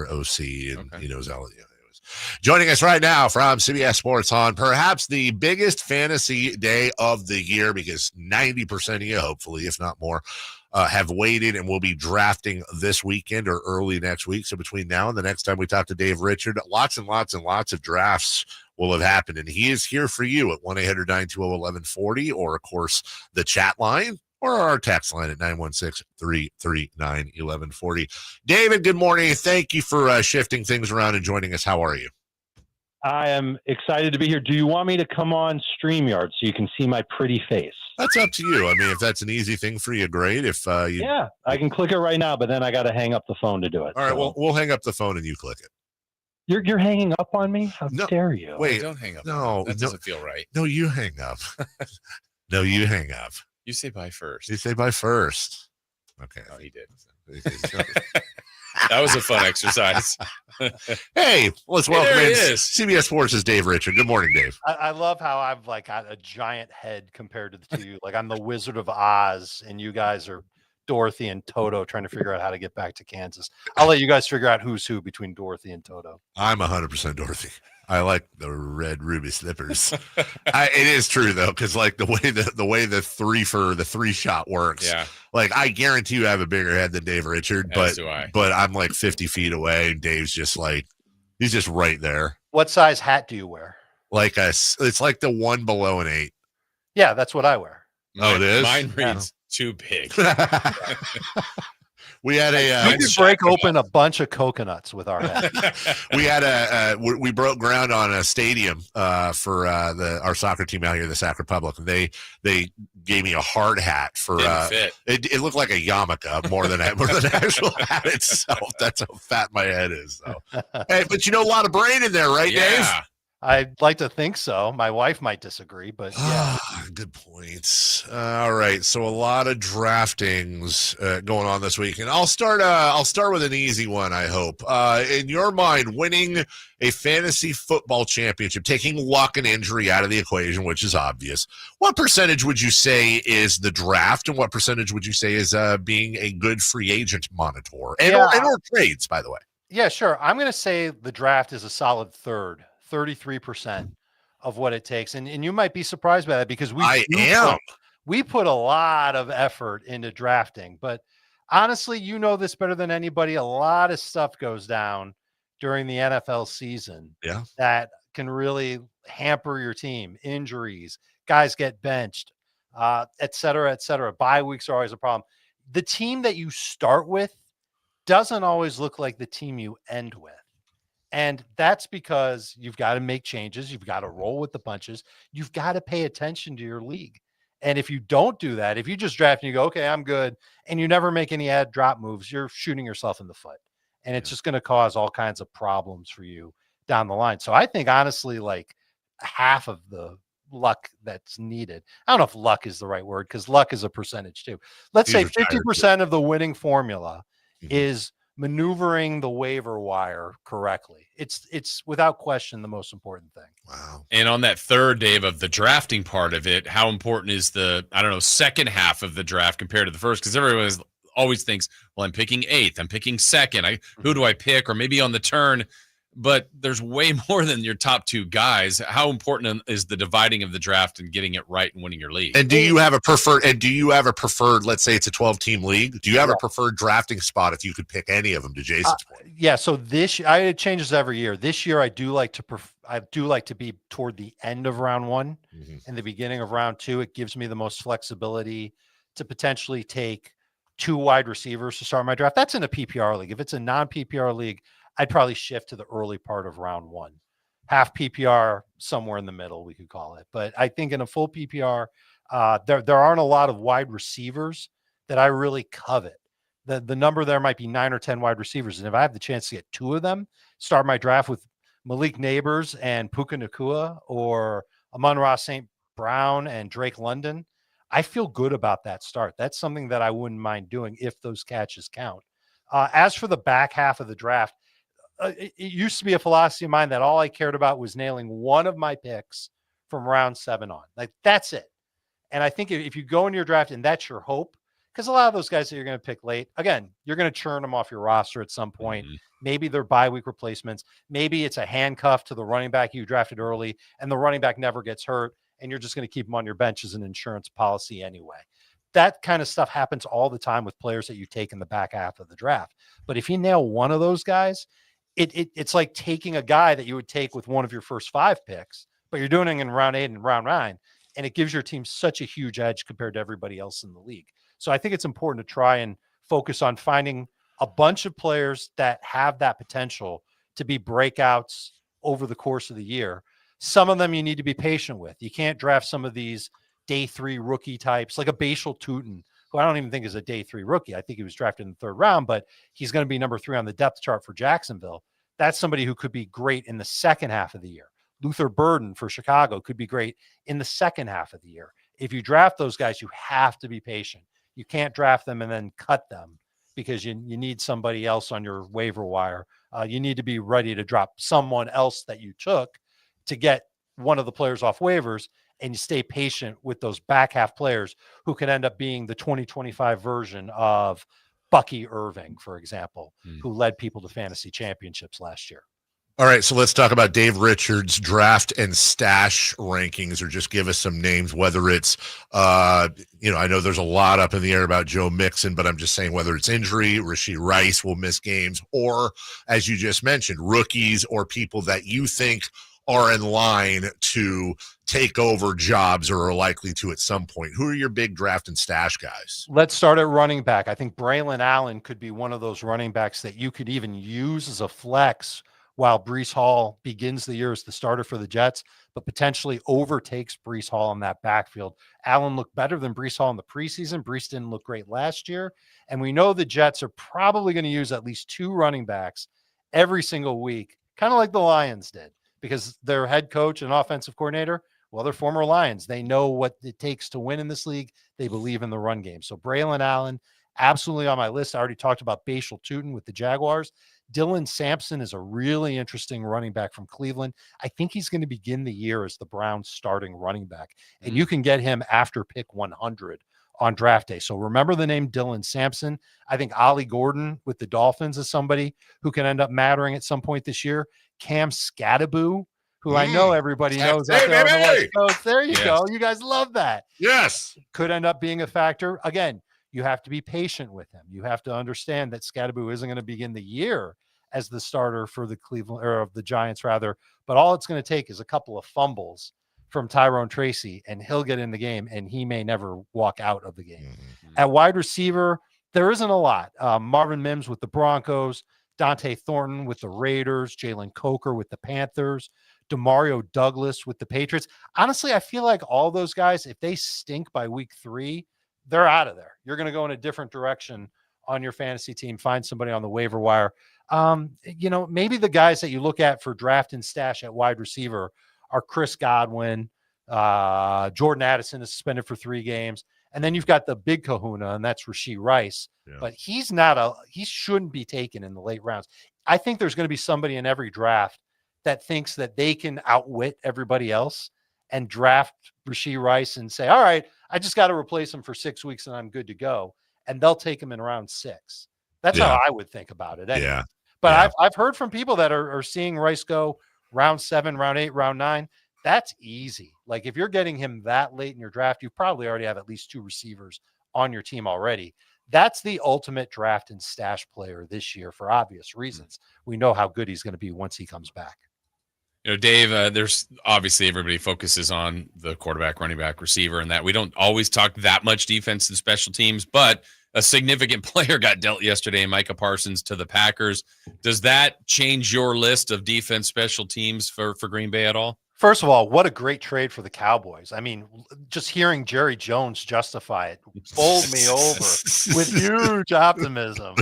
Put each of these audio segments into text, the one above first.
OC, and he knows all. Joining us right now from CBS Sports on perhaps the biggest fantasy day of the year, because 90% of you, hopefully, if not more, have waited and will be drafting this weekend or early next week. So between now and the next time we talk to Dave Richard, lots and lots and lots of drafts will have happened. And he is here for you at 1-800-920-1140, or, of course, the chat line, or our text line at 916-339-1140. David, good morning. Thank you for shifting things around and joining us. How are you? I am excited to be here. Do you want me to come on StreamYard so you can see my pretty face? That's up to you. I mean, if that's an easy thing for you, great. If Yeah, I can click it right now, but then I got to hang up the phone to do it. All right, well, we'll hang up the phone and you click it. You're hanging up on me? How dare you? Wait, don't hang up. No, that doesn't feel right. No, you hang up. No, you hang up. You say bye first. You say bye first. Okay. Oh, he did. That was a fun exercise. Hey, let's welcome there in he is. CBS Sports' Dave Richard. Good morning, Dave. I love how I've got a giant head compared to the two of you. Like I'm the Wizard of Oz, and you guys are Dorothy and Toto trying to figure out how to get back to Kansas. I'll let you guys figure out who's who between Dorothy and Toto. I'm 100% Dorothy. I like the red ruby slippers. It is true though, because like the way the three shot works. Yeah. Like I guarantee you have a bigger head than Dave Richard, As do I. but I'm like 50 feet away, and Dave's just like he's just right there. What size hat do you wear? It's like the one below an 8. Yeah, that's what I wear. It is? Mine reads too big. We had we could break open a bunch of coconuts with our head. We broke ground on a stadium for our soccer team out here, the Sac Republic. They gave me a hard hat for it looked like a yarmulke more than the actual hat itself. That's how fat my head is. So. Hey, but a lot of brain in there, right, Dave? I'd like to think so. My wife might disagree, but yeah. Good points. All right, so a lot of draftings going on this week, and I'll start with an easy one. I hope, in your mind, winning a fantasy football championship, taking luck and injury out of the equation, which is obvious. What percentage would you say is the draft, and what percentage would you say is being a good free agent monitor or trades? By the way. Yeah, sure. I'm going to say the draft is a solid third. 33% of what it takes. And you might be surprised by that because we put a lot of effort into drafting, but honestly, you know this better than anybody. A lot of stuff goes down during the NFL season that can really hamper your team. Injuries, guys get benched, et cetera, et cetera. Bye weeks are always a problem. The team that you start with doesn't always look like the team you end with. And that's because you've got to make changes. You've got to roll with the punches. You've got to pay attention to your league. And if you don't do that, if you just draft and you go, okay, I'm good, and you never make any add drop moves, you're shooting yourself in the foot. And it's just going to cause all kinds of problems for you down the line. So I think honestly, like half of the luck that's needed. I don't know if luck is the right word because luck is a percentage too. Let's say 50% of the winning formula is maneuvering the waiver wire correctly. It's without question the most important thing. Wow. And on that third, Dave, of the drafting part of it, how important is the, second half of the draft compared to the first? Because everyone always thinks, well, I'm picking 8th, I'm picking 2nd. Who do I pick? Or maybe on the turn, but there's way more than your top 2 guys. How important is the dividing of the draft and getting it right and winning your league? And do you have a preferred, let's say it's a 12-team league, do you have a preferred drafting spot if you could pick any of them, to Jason's point? Yeah, so it changes every year. This year I do like to be toward the end of round 1 and the beginning of round 2. It gives me the most flexibility to potentially take 2 wide receivers to start my draft. That's in a PPR league. If it's a non-PPR league, I'd probably shift to the early part of round 1. Half PPR, somewhere in the middle, we could call it. But I think in a full PPR, there aren't a lot of wide receivers that I really covet. The number there might be 9 or 10 wide receivers. And if I have the chance to get 2 of them, start my draft with Malik Neighbors and Puka Nacua, or Amon-Ra St. Brown and Drake London, I feel good about that start. That's something that I wouldn't mind doing if those catches count. As for the back half of the draft, it used to be a philosophy of mine that all I cared about was nailing one of my picks from round 7 on. Like, that's it. And I think if you go into your draft and that's your hope, because a lot of those guys that you're going to pick late, again, you're going to churn them off your roster at some point. Mm-hmm. Maybe they're bye week replacements. Maybe it's a handcuff to the running back you drafted early, and the running back never gets hurt, and you're just going to keep them on your bench as an insurance policy anyway. That kind of stuff happens all the time with players that you take in the back half of the draft. But if you nail one of those guys, it's like taking a guy that you would take with one of your first 5 picks, but you're doing it in round 8 and round 9, and it gives your team such a huge edge compared to everybody else in the league. So I think it's important to try and focus on finding a bunch of players that have that potential to be breakouts over the course of the year. Some of them you need to be patient with. You can't draft some of these day 3 rookie types like a Bashal Tutin, who I don't even think is a day 3 rookie. I think he was drafted in the 3rd round, but he's going to be number 3 on the depth chart for Jacksonville. That's somebody who could be great in the second half of the year. Luther Burden for Chicago could be great in the second half of the year. If you draft those guys, you have to be patient. You can't draft them and then cut them because you need somebody else on your waiver wire. You need to be ready to drop someone else that you took to get one of the players off waivers, and you stay patient with those back half players who could end up being the 2025 version of Bucky Irving, for example, who led people to fantasy championships last year. All right, so let's talk about Dave Richards' draft and stash rankings, or just give us some names, whether it's, I know there's a lot up in the air about Joe Mixon, but I'm just saying whether it's injury, Rashee Rice will miss games, or, as you just mentioned, rookies or people that you think are in line to take over jobs or are likely to at some point. Who are your big draft and stash guys? Let's start at running back. I think Braylon Allen could be one of those running backs that you could even use as a flex while Breece Hall begins the year as the starter for the Jets, but potentially overtakes Breece Hall in that backfield. Allen looked better than Breece Hall in the preseason. Breece didn't look great last year. And we know the Jets are probably going to use at least 2 running backs every single week, kind of like the Lions did, because their head coach and offensive coordinator, well, they're former Lions. They know what it takes to win in this league. They believe in the run game. So Braylon Allen, absolutely on my list. I already talked about Bashal Tutin with the Jaguars. Dylan Sampson is a really interesting running back from Cleveland. I think he's going to begin the year as the Browns starting running back, and you can get him after pick 100 on draft day. So remember the name Dylan Sampson. I think Ollie Gordon with the Dolphins is somebody who can end up mattering at some point this year. Cam Skattebo, who I know everybody knows out there on the West Coast. There you go. You guys love that. Yes. Could end up being a factor. Again, you have to be patient with him. You have to understand that Skattebo isn't going to begin the year as the starter for the Cleveland, or of the Giants rather, but all it's going to take is a couple of fumbles from Tyrone Tracy and he'll get in the game and he may never walk out of the game. At wide receiver, there isn't a lot. Marvin Mims with the Broncos, Dante Thornton with the Raiders, Jalen Coker with the Panthers, Demario Douglas with the Patriots. Honestly, I feel like all those guys, if they stink by week 3, they're out of there. You're going to go in a different direction on your fantasy team, find somebody on the waiver wire. Maybe the guys that you look at for draft and stash at wide receiver are Chris Godwin. Jordan Addison is suspended for 3 games. And then you've got the big kahuna, and that's Rashee Rice. Yeah. But he shouldn't be taken in the late rounds. I think there's going to be somebody in every draft that thinks that they can outwit everybody else and draft Rashee Rice and say, all right, I just got to replace him for 6 weeks and I'm good to go. And they'll take him in round 6. That's how I would think about it. Anyway. Yeah. But I've heard from people that are seeing Rice go round 7, round 8, round 9. That's easy. Like if you're getting him that late in your draft, you probably already have at least 2 receivers on your team already. That's the ultimate draft and stash player this year for obvious reasons. We know how good he's going to be once he comes back. Dave, there's obviously everybody focuses on the quarterback, running back, receiver, and that we don't always talk that much defense and special teams, but a significant player got dealt yesterday, Micah Parsons to the Packers. Does that change your list of defense special teams for Green Bay at all? First of all, what a great trade for the Cowboys. I mean, just hearing Jerry Jones justify it bowled me over with huge optimism.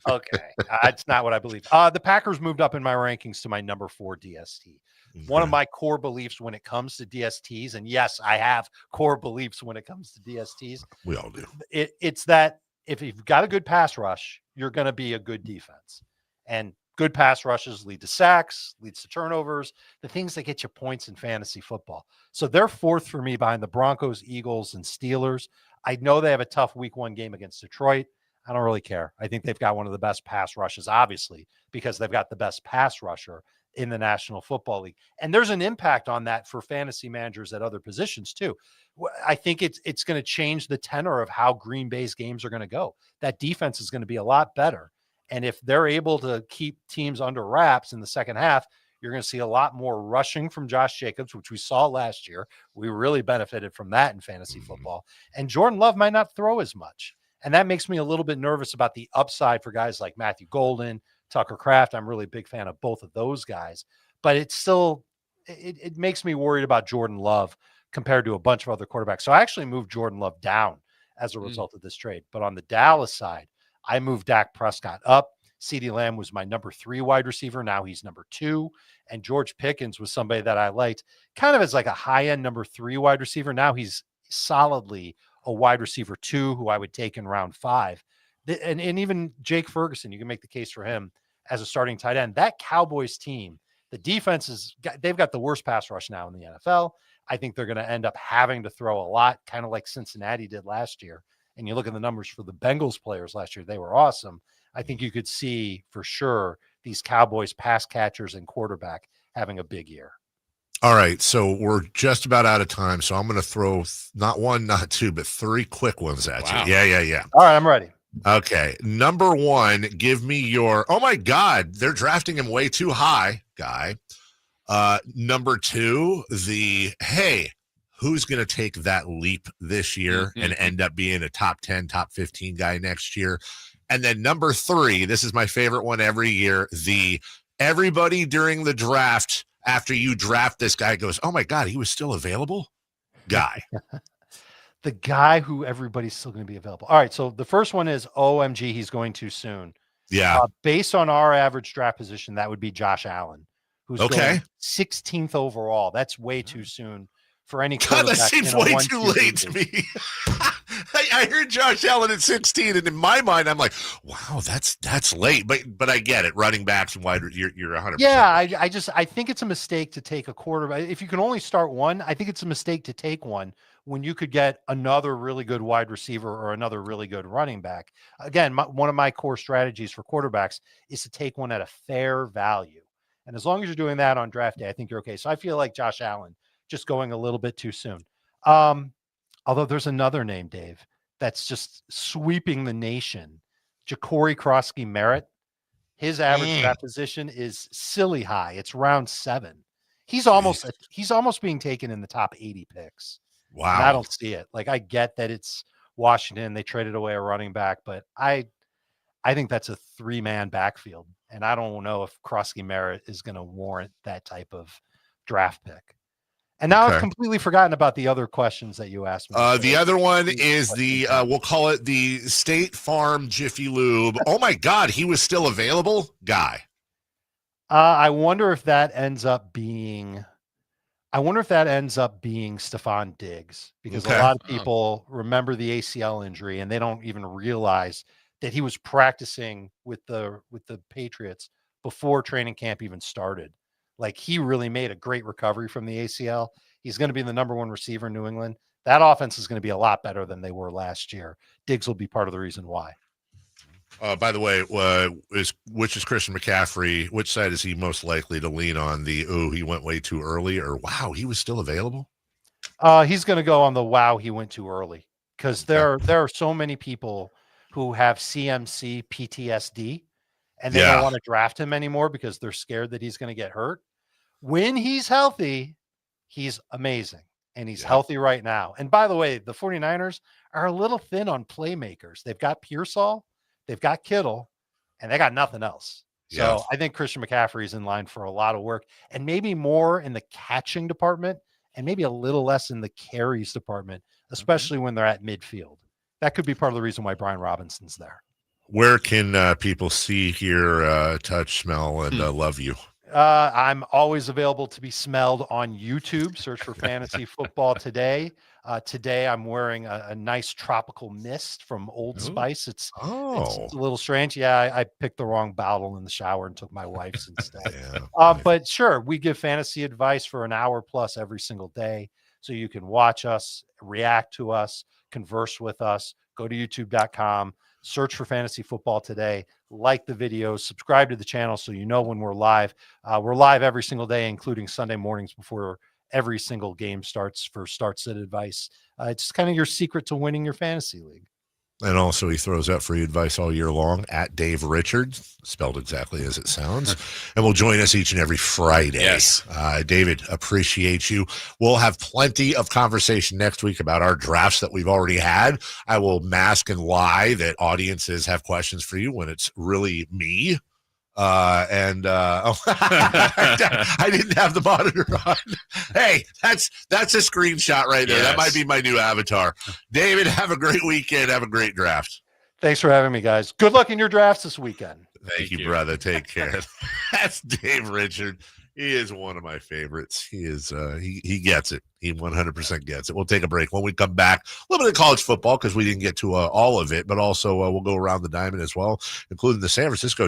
Okay. It's not what I believe. The Packers moved up in my rankings to my number 4 DST. One of my core beliefs when it comes to DSTs, and yes, I have core beliefs when it comes to DSTs. We all do. It's that if you've got a good pass rush, you're going to be a good defense. And good pass rushes lead to sacks, leads to turnovers, the things that get you points in fantasy football. So they're fourth for me behind the Broncos, Eagles, and Steelers. I know they have a tough week 1 game against Detroit. I don't really care. I think they've got one of the best pass rushes, obviously, because they've got the best pass rusher in the National Football League. And there's an impact on that for fantasy managers at other positions too. I think it's going to change the tenor of how Green Bay's games are going to go. That defense is going to be a lot better. And if they're able to keep teams under wraps in the second half, you're going to see a lot more rushing from Josh Jacobs, which we saw last year. We really benefited from that in fantasy football. And Jordan Love might not throw as much. And that makes me a little bit nervous about the upside for guys like Matthew Golden, Tucker Kraft. I'm really a big fan of both of those guys. But it's still, it makes me worried about Jordan Love compared to a bunch of other quarterbacks. So I actually moved Jordan Love down as a result of this trade. But on the Dallas side, I moved Dak Prescott up. CeeDee Lamb was my number 3 wide receiver. Now he's number 2. And George Pickens was somebody that I liked kind of as like a high-end number 3 wide receiver. Now he's solidly a wide receiver 2 who I would take in round 5. And even Jake Ferguson, you can make the case for him as a starting tight end. That Cowboys team, the defense they've got the worst pass rush now in the NFL. I think they're going to end up having to throw a lot, kind of like Cincinnati did last year. And you look at the numbers for the Bengals players last year, they were awesome. I think you could see for sure these Cowboys pass catchers and quarterback having a big year. All right, so we're just about out of time, so I'm going to throw not 1, not 2, but 3 quick ones at you. Yeah. All right, I'm ready. Okay, number 1, give me your, oh my God, they're drafting him way too high guy. Number 2, hey, who's going to take that leap this year and end up being a top 10, top 15 guy next year? And then number 3, this is my favorite one every year, everybody during the draft, after you draft this guy, goes, oh my God, he was still available? Guy. The guy who everybody's still going to be available. All right, so the first one is, OMG, he's going too soon. Yeah. Based on our average draft position, that would be Josh Allen, who's going 16th overall. That's way too soon for any God, that seems way too late to me. I heard Josh Allen at 16, and in my mind, I'm like, wow, that's late. But I get it. Running backs and wide, you're 100%. Yeah, I think it's a mistake to take a quarterback. If you can only start one, I think it's a mistake to take one when you could get another really good wide receiver or another really good running back. Again, one of my core strategies for quarterbacks is to take one at a fair value. And as long as you're doing that on draft day, I think you're okay. So I feel like Josh Allen just going a little bit too soon. Although there's another name, Dave, that's just sweeping the nation. Ja'Cory Krosky-Merritt. His average draft position is silly high. It's round 7. He's almost being taken in the top 80 picks. Wow. And I don't see it. Like, I get that it's Washington. They traded away a running back, but I think that's a 3-man backfield. And I don't know if Krosky-Merritt is going to warrant that type of draft pick. And now I've completely forgotten about the other questions that you asked me. The other one is we'll call it the State Farm Jiffy Lube. Oh my God, he was still available? Guy. I wonder if that ends up being Stephon Diggs, because a lot of people remember the ACL injury and they don't even realize that he was practicing with the Patriots before training camp even started. Like, he really made a great recovery from the ACL. He's going to be the number 1 receiver in New England. That offense is going to be a lot better than they were last year. Diggs will be part of the reason why. By the way, which is Christian McCaffrey? Which side is he most likely to lean on? He went way too early, or wow, he was still available? He's going to go on the wow, he went too early, because there are so many people who have CMC PTSD. And they don't want to draft him anymore because they're scared that he's going to get hurt. When he's healthy, he's amazing. And he's healthy right now. And by the way, the 49ers are a little thin on playmakers. They've got Pearsall, they've got Kittle, and they got nothing else. So I think Christian McCaffrey is in line for a lot of work, and maybe more in the catching department and maybe a little less in the carries department, especially when they're at midfield. That could be part of the reason why Brian Robinson's there. Where can people see, hear, touch, smell, and love you? I'm always available to be smelled on YouTube. Search for Fantasy Football Today. Today I'm wearing a nice tropical mist from Old Spice. It's a little strange. Yeah, I picked the wrong bottle in the shower and took my wife's instead. But sure, we give fantasy advice for an hour plus every single day. So you can watch us, react to us, converse with us. Go to youtube.com, search for Fantasy Football Today, like the videos, subscribe to the channel so you know when we're live. We're live every single day, including Sunday mornings before every single game starts for Start Sit advice. It's kind of your secret to winning your fantasy league. And also he throws out free advice all year long at Dave Richards, spelled exactly as it sounds, and will join us each and every Friday. Yes. David, appreciate you. We'll have plenty of conversation next week about our drafts that we've already had. I will mask and lie that audiences have questions for you when it's really me. I didn't have the monitor on. Hey, that's a screenshot right there. Yes. That might be my new avatar. David, have a great weekend. Have a great draft. Thanks for having me, guys. Good luck in your drafts this weekend. Thank you, brother. Take care. That's Dave Richard. He is one of my favorites. He is he gets it. He 100% gets it. We'll take a break. When we come back, a little bit of college football because we didn't get to all of it, but also we'll go around the diamond as well, including the San Francisco